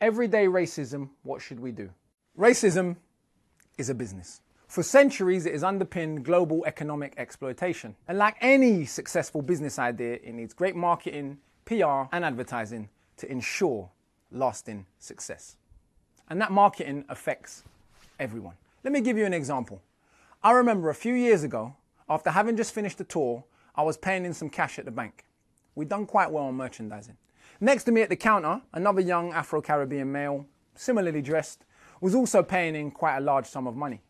Everyday racism, what should we do? Racism is a business. For centuries, it has underpinned global economic exploitation. And like any successful business idea, it needs great marketing, PR, and advertising to ensure lasting success. And that marketing affects everyone. Let me give you an example. I remember a few years ago, after having just finished a tour, I was paying in some cash at the bank. We'd done quite well on merchandising. Next to me at the counter, another young Afro-Caribbean male, similarly dressed, was also paying in quite a large sum of money.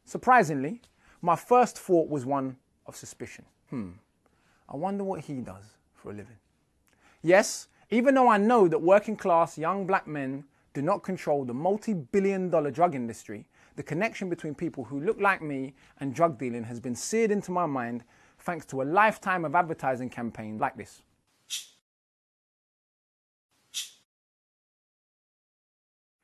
Surprisingly, my first thought was one of suspicion. I wonder what he does for a living. Yes, even though I know that working class young black men do not control the multi-billion-dollar drug industry, the connection between people who look like me and drug dealing has been seared into my mind thanks to a lifetime of advertising campaigns like this.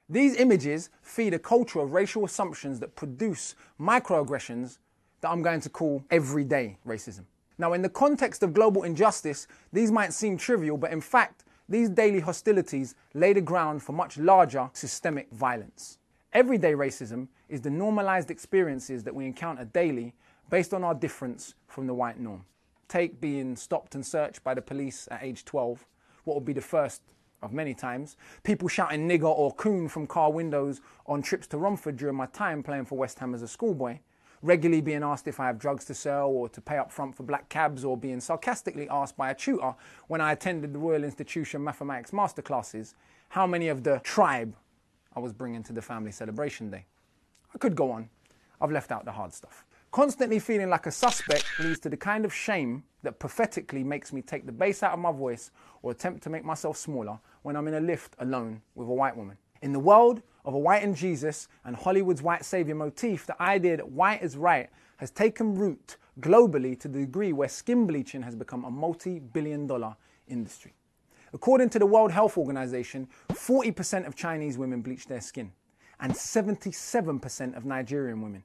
These images feed a culture of racial assumptions that produce microaggressions that I'm going to call everyday racism. Now, in the context of global injustice, these might seem trivial, but in fact, these daily hostilities lay the ground for much larger systemic violence. Everyday racism is the normalized experiences that we encounter daily based on our difference from the white norm. Take being stopped and searched by the police at age 12, what would be the first of many times, people shouting nigger or coon from car windows on trips to Romford during my time playing for West Ham as a schoolboy, regularly being asked if I have drugs to sell or to pay up front for black cabs, or being sarcastically asked by a tutor when I attended the Royal Institution Mathematics masterclasses how many of the tribe I was bringing to the family celebration day. I could go on. I've left out the hard stuff. Constantly feeling like a suspect leads to the kind of shame that pathetically makes me take the bass out of my voice or attempt to make myself smaller when I'm in a lift alone with a white woman. In the world of a white and Jesus and Hollywood's white savior motif, the idea that white is right has taken root globally to the degree where skin bleaching has become a multi-billion-dollar industry. According to the World Health Organization, 40% of Chinese women bleach their skin, and 77% of Nigerian women,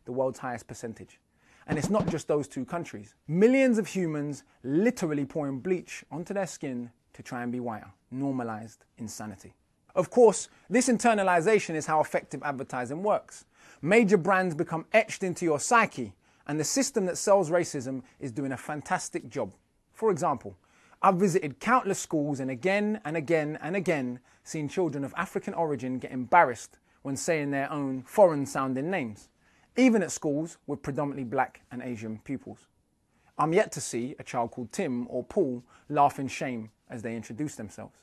the world's highest percentage. And it's not just those two countries. Millions of humans literally pouring bleach onto their skin to try and be whiter. Normalized insanity. Of course, this internalization is how effective advertising works. Major brands become etched into your psyche, and the system that sells racism is doing a fantastic job. For example, I've visited countless schools and again and again and again seen children of African origin get embarrassed when saying their own foreign-sounding names, even at schools with predominantly black and Asian pupils. I'm yet to see a child called Tim or Paul laugh in shame as they introduce themselves.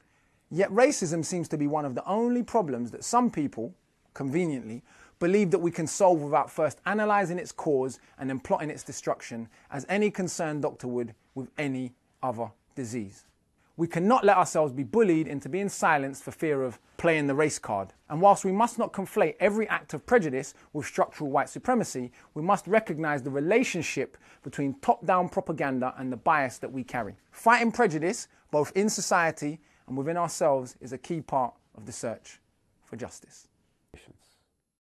Yet racism seems to be one of the only problems that some people, conveniently, believe that we can solve without first analysing its cause and then plotting its destruction, as any concerned doctor would with any other disease. We cannot let ourselves be bullied into being silenced for fear of playing the race card. And whilst we must not conflate every act of prejudice with structural white supremacy, we must recognise the relationship between top-down propaganda and the bias that we carry. Fighting prejudice, both in society and within ourselves, is a key part of the search for justice.